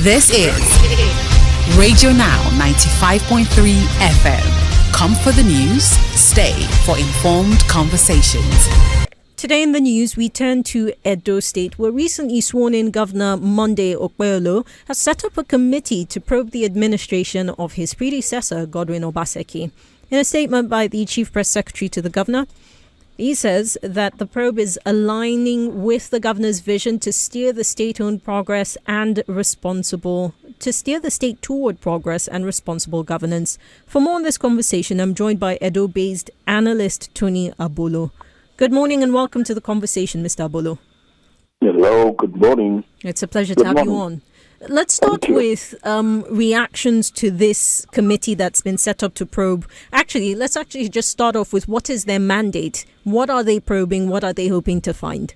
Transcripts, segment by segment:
This is Radio Now 95.3 FM. Come for the news, stay for informed conversations. Today in the news, we turn to Edo State, where recently sworn-in Governor Monday Okpebholo has set up a committee to probe the administration of his predecessor, Godwin Obaseki. In a statement by the Chief Press Secretary to the Governor, he says that the probe is aligning with the governor's vision to steer the state toward progress and responsible governance. For more on this conversation, I'm joined by Edo-based analyst Tony Abolo. Good morning and welcome to the conversation, Mr. Abolo. Hello, good morning. It's a pleasure to have you on. Let's start with reactions to this committee that's been set up to probe. Let's just start off with what is their mandate? What are they probing? What are they hoping to find?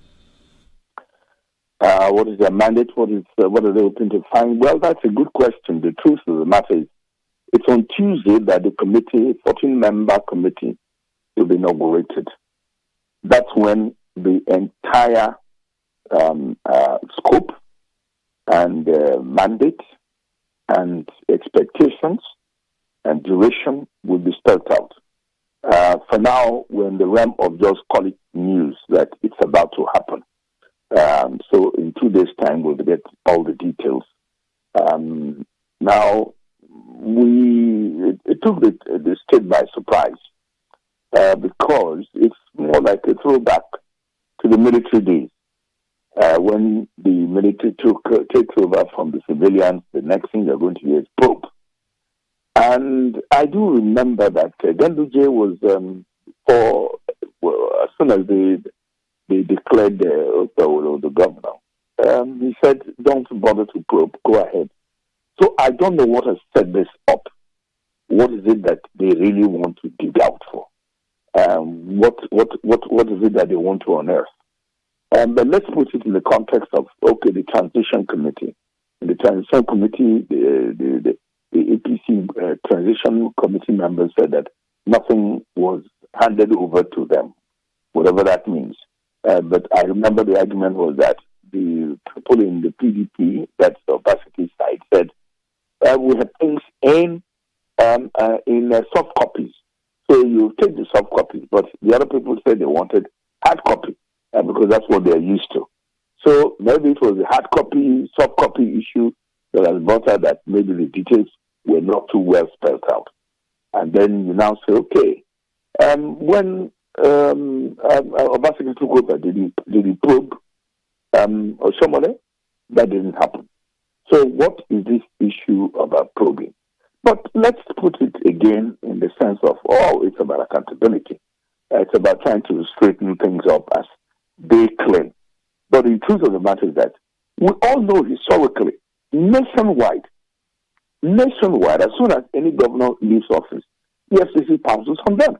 What is their mandate? What are they hoping to find? Well, that's a good question. The truth of the matter is, it's on Tuesday that the committee, 14-member committee, will be inaugurated. That's when the entire scope and mandate and expectations and duration will be spelled out. For now, we're in the realm of just call it news that it's about to happen. So in 2 days' time, we'll get all the details. Now, it took the state by surprise because it's more like a throwback to the military days. When the military takes over from the civilians, the next thing they're going to do is probe. And I do remember that Ganduje was, as soon as they declared the governor, he said, don't bother to probe, go ahead. So I don't know what has set this up. What is it that they really want to dig out for? What is it that they want to unearth? But let's put it in the context of, the transition committee. In the transition committee, the APC transition committee members said that nothing was handed over to them, whatever that means. But I remember the argument was that the people in the PDP, that's the Obaseki side, said we have things in soft copies. So you take the soft copies, but the other people said they wanted hard copy. Because that's what they're used to. So maybe it was a hard copy, soft copy issue that has brought out that maybe the details were not too well spelled out. And then you now say, when Obaseki took over, did he probe Oshomole? That didn't happen. So what is this issue about probing? But let's put it again in the sense of, it's about accountability. It's about trying to straighten things up as they claim. But the truth of the matter is that we all know historically, nationwide, as soon as any governor leaves office, the FCC pounces on them.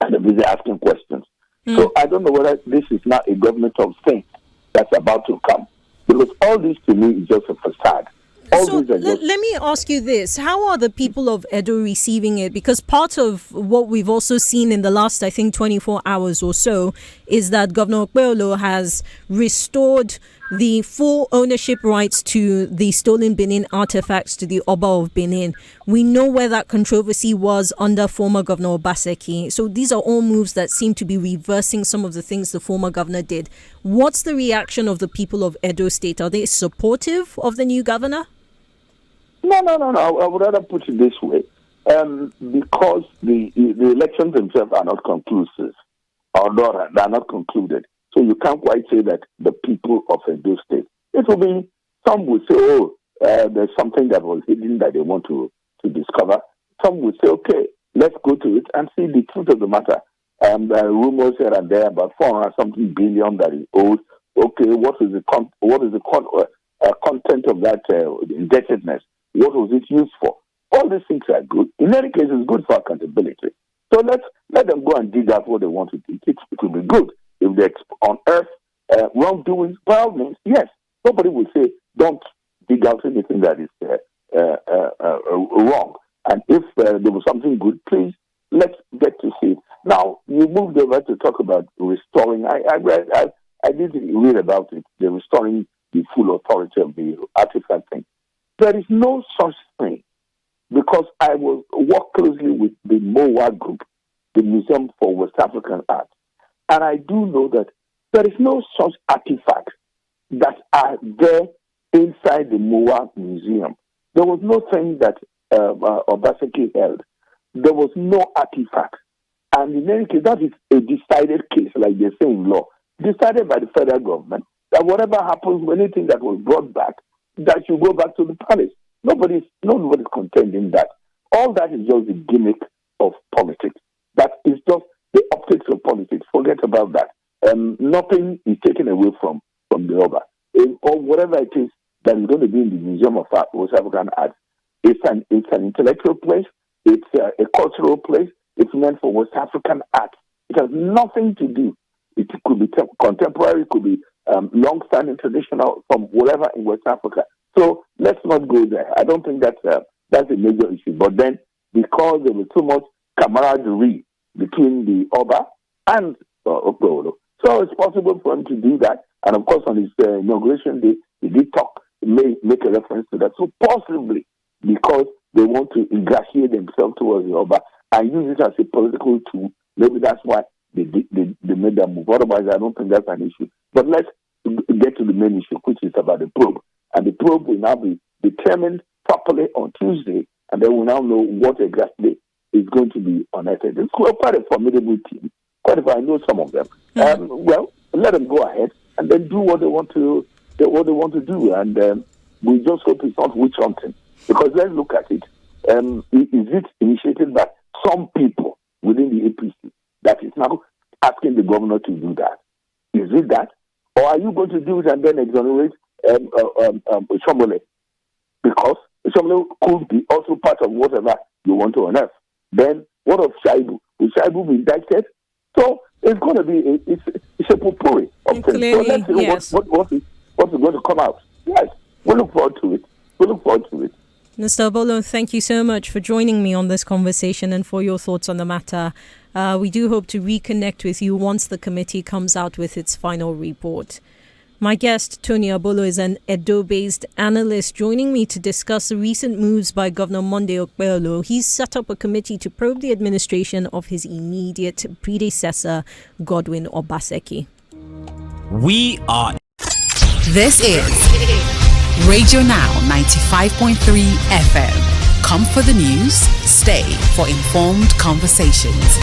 And they're busy asking questions. So I don't know whether this is not a government of things that's about to come. Because all this to me is just a facade. Let me ask you this. How are the people of Edo receiving it? Because part of what we've also seen in the last, 24 hours or so is that Governor Okpebholo has restored the full ownership rights to the stolen Benin artifacts to the Oba of Benin. We know where that controversy was under former Governor Obaseki. So these are all moves that seem to be reversing some of the things the former governor did. What's the reaction of the people of Edo State? Are they supportive of the new governor? No. I would rather put it this way. Because the elections themselves are not conclusive, or they are not concluded. So you can't quite say that the people of Edo State. It will be, some would say, there's something that was hidden that they want to discover. Some would say, let's go to it and see the truth of the matter. There are rumors here and there about 400-something billion that is owed. What is the content of that indebtedness? What was it used for? All these things are good. In any case, it's good for accountability. So let them go and dig out what they want to dig. It will be good. If they unearth wrongdoings, by all means, yes. Nobody will say, don't dig out anything that is wrong. And if there was something good, please, let's get to see it. Now, you moved over to talk about restoring. I did read about it, the restoring the full authority of the artifact thing. There is no such thing, because I work closely with the MOA group, the Museum for West African Art, and I do know that there is no such artifacts that are there inside the MOA Museum. There was no thing that Obaseki held. There was no artifact. And in any case, that is a decided case, like they say in law, decided by the federal government, that whatever happens, anything that was brought back, that should go back to the palace. Nobody's contending that. All that is just the gimmick of politics. That is just the optics of politics. Forget about that. Nothing is taken away from the Oba. Or whatever it is that is going to be in the Museum of West African Art. It's an intellectual place. It's a cultural place. It's meant for West African art. It has nothing to do. It could be contemporary, it could be long-standing traditional from wherever in West Africa. So let's not go there. I don't think that's a major issue. But then, because there was too much camaraderie between the Oba and Okpebholo, so it's possible for him to do that. And of course, on his inauguration day, he did make a reference to that. So possibly because they want to ingratiate themselves towards the Oba and use it as a political tool, maybe that's why they made that move. Otherwise, I don't think that's an issue. But let's get to the main issue, which is about the probe. And the probe will now be determined properly on Tuesday, and then we'll now know what exactly is going to be unearthed. It's quite a formidable team. Quite if I know some of them. Well, let them go ahead and then do what they want to do. And we just hope it's not witch hunting. Because let's look at it. Is it initiated by some people within the APC that is now asking the governor to do that? Is it that? Or are you going to do it and then exonerate Shomole? Because Shomole could be also part of whatever you want to unearth. Then what of Shaibu? Will Shaibu be indicted? So it's going to be it's a potpourri of things. So let's see what is going to come out. Yes, we look forward to it. Mr. Obolo, thank you so much for joining me on this conversation and for your thoughts on the matter. We do hope to reconnect with you once the committee comes out with its final report. My guest, Tony Obolo, is an Edo-based analyst joining me to discuss the recent moves by Governor Monday Okpebholo. He's set up a committee to probe the administration of his immediate predecessor, Godwin Obaseki. This is Radio Now 95.3 FM. Come for the news, stay for informed conversations.